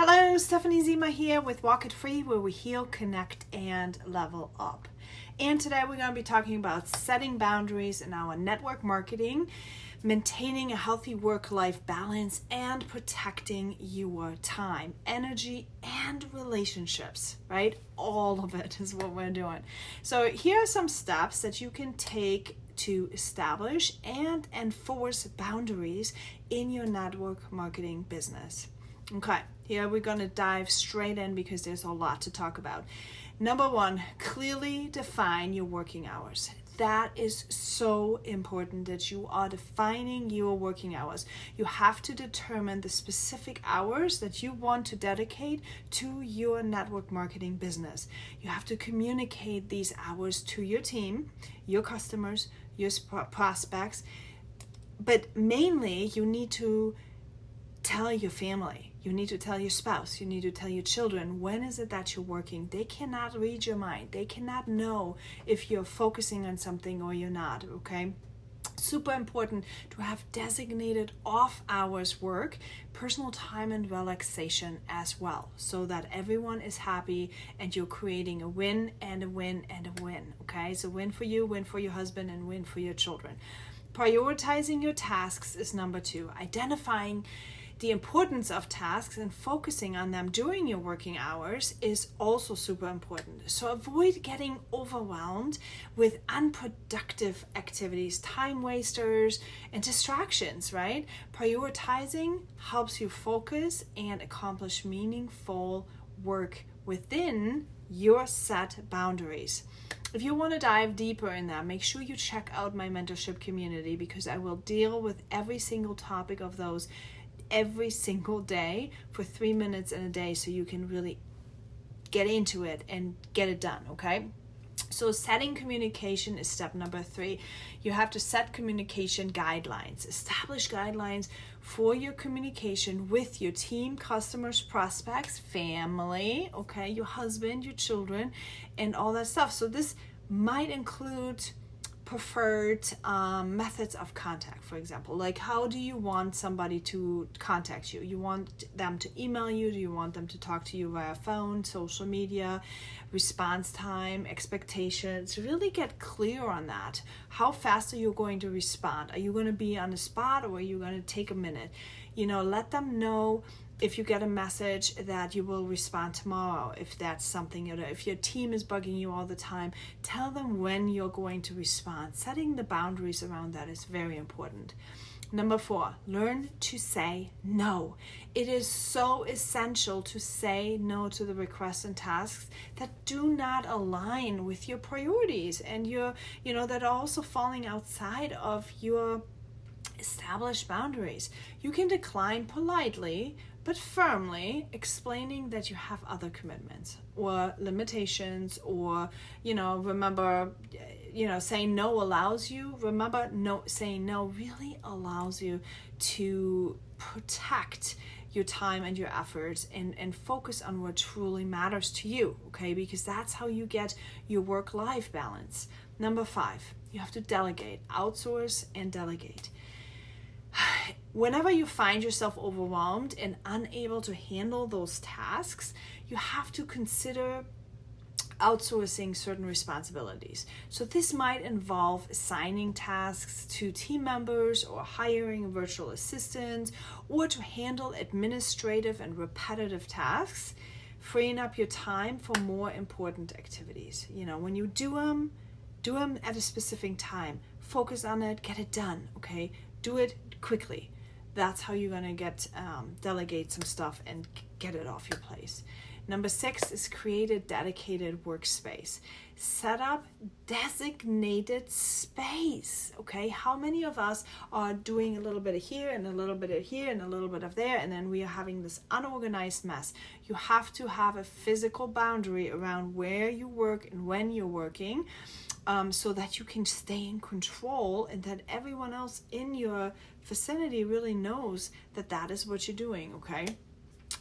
Hello, Stephanie Zima here with Walk It Free, where we heal, connect, and level up. And today we're going to be talking about setting boundaries in our network marketing, maintaining a healthy work-life balance, and protecting your time, energy, and relationships, right? All of it is what we're doing. So here are some steps that you can take to establish and enforce boundaries in your network marketing business. Okay, here we're going to dive straight in because there's a lot to talk about. Number one, clearly define your working hours. That is so important that you are defining your working hours. You have to determine the specific hours that you want to dedicate to your network marketing business. You have to communicate these hours to your team, your customers, your prospects, but mainly you need to tell your family. You need to tell your spouse, you need to tell your children, when is it that you're working? They cannot read your mind. They cannot know if you're focusing on something or you're not, okay? Super important to have designated off hours work, personal time and relaxation as well, so that everyone is happy and you're creating a win and a win and a win, okay? So win for you, win for your husband, and win for your children. Prioritizing your tasks is number two. Identifying the importance of tasks and focusing on them during your working hours is also super important. So avoid getting overwhelmed with unproductive activities, time wasters, and distractions, right? Prioritizing helps you focus and accomplish meaningful work within your set boundaries. If you want to dive deeper in that, make sure you check out my mentorship community, because I will deal with every single topic of those every single day for 3 minutes in a day, so you can really get into it and get it done, okay? So setting communication is step number 3. You have to set communication guidelines. Establish guidelines for your communication with your team, customers, prospects, family, okay, your husband, your children, and all that stuff. So this might include preferred methods of contact, for example. Like, how do you want somebody to contact you? You want them to email you? Do you want them to talk to you via phone, social media, response time, expectations? Really get clear on that. How fast are you going to respond? Are you going to be on the spot, or are you going to take a minute? Let them know if you get a message that you will respond tomorrow, if that's something, if your team is bugging you all the time, tell them when you're going to respond. Setting the boundaries around that is very important. Number 4, learn to say no. It is so essential to say no to the requests and tasks that do not align with your priorities and that are also falling outside of your established boundaries. You can decline politely, but firmly, explaining that you have other commitments or limitations, or, remember, saying no allows you. Remember, saying no really allows you to protect your time and your efforts and focus on what truly matters to you, okay? Because that's how you get your work-life balance. Number 5, you have to delegate, outsource and delegate. Whenever you find yourself overwhelmed and unable to handle those tasks, you have to consider outsourcing certain responsibilities. So this might involve assigning tasks to team members, or hiring a virtual assistant, or to handle administrative and repetitive tasks, freeing up your time for more important activities. When you do them at a specific time. Focus on it, get it done, okay? Do it quickly. That's how you're going to delegate some stuff and get it off your place. Number 6 is create a dedicated workspace. Set up designated space, okay? How many of us are doing a little bit of here and a little bit of here and a little bit of there, and then we are having this unorganized mess? You have to have a physical boundary around where you work and when you're working, so that you can stay in control and that everyone else in your vicinity really knows that is what you're doing, okay?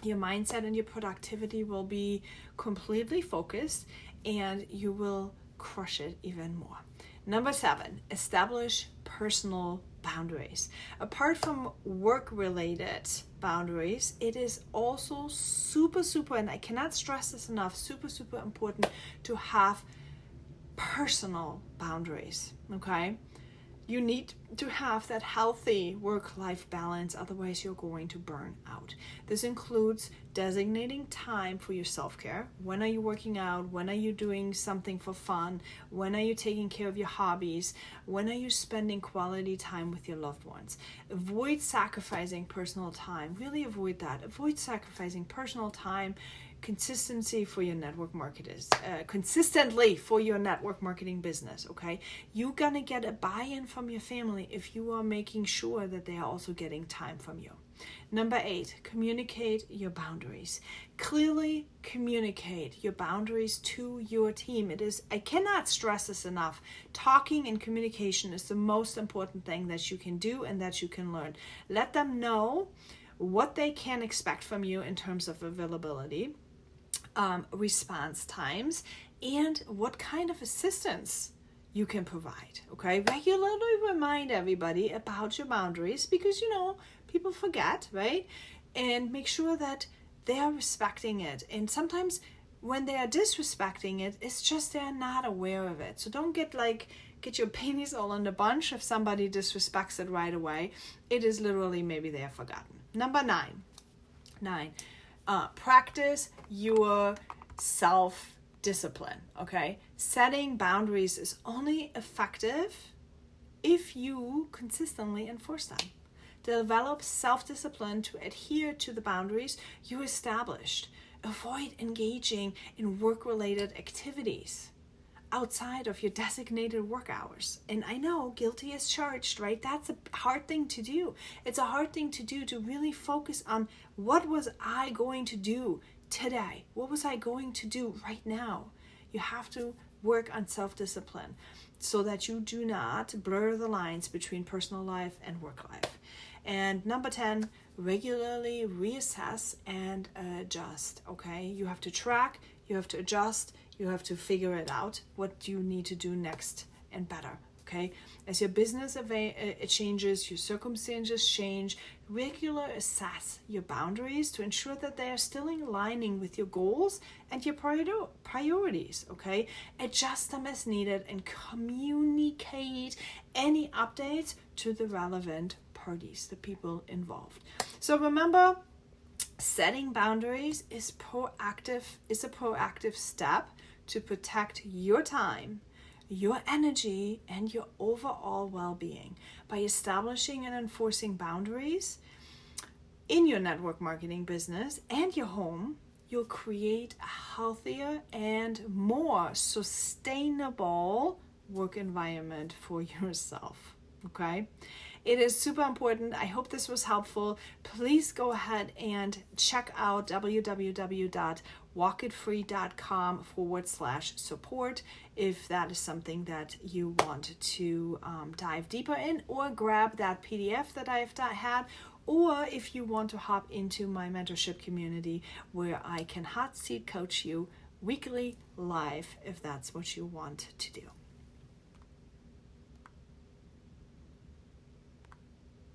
Your mindset and your productivity will be completely focused, and you will crush it even more. Number 7, establish personal boundaries. Apart from work-related boundaries, it is also super, and I cannot stress this enough, super important to have personal boundaries, okay? You need to have that healthy work-life balance, otherwise you're going to burn out. This includes designating time for your self-care. When are you working out? When are you doing something for fun? When are you taking care of your hobbies? When are you spending quality time with your loved ones? Avoid sacrificing personal time. Really avoid that. Avoid sacrificing personal time consistently for your network marketing business, okay? You're gonna get a buy-in from your family if you are making sure that they are also getting time from you. Number 8, communicate your boundaries. Clearly communicate your boundaries to your team. I cannot stress this enough. Talking and communication is the most important thing that you can do and that you can learn. Let them know what they can expect from you in terms of availability, response times, and what kind of assistance you can provide, okay? Regularly remind everybody about your boundaries because, people forget, right? And make sure that they are respecting it. And sometimes when they are disrespecting it, it's just they're not aware of it. So don't get your panties all in a bunch if somebody disrespects it right away. It is literally maybe they have forgotten. Number 9. Practice your self-discipline, okay? Setting boundaries is only effective if you consistently enforce them. Develop self-discipline to adhere to the boundaries you established. Avoid engaging in work-related activities outside of your designated work hours. And I know, guilty as charged, right? That's a hard thing to do. It's a hard thing to do, to really focus on what was I going to do today? What was I going to do right now? You have to work on self-discipline so that you do not blur the lines between personal life and work life. And number 10, regularly reassess and adjust, okay? You have to track, you have to adjust, you have to figure it out, what you need to do next and better, okay? As your business changes, your circumstances change, regularly assess your boundaries to ensure that they are still in aligning with your goals and your priorities, okay? Adjust them as needed and communicate any updates to the relevant parties, the people involved. So remember, setting boundaries is a proactive step to protect your time, your energy, and your overall well-being. By establishing and enforcing boundaries in your network marketing business and your home, you'll create a healthier and more sustainable work environment for yourself, okay? It is super important. I hope this was helpful. Please go ahead and check out www.walkitfree.com/support if that is something that you want to dive deeper in, or grab that PDF that I've had, or if you want to hop into my mentorship community where I can hot seat coach you weekly live if that's what you want to do.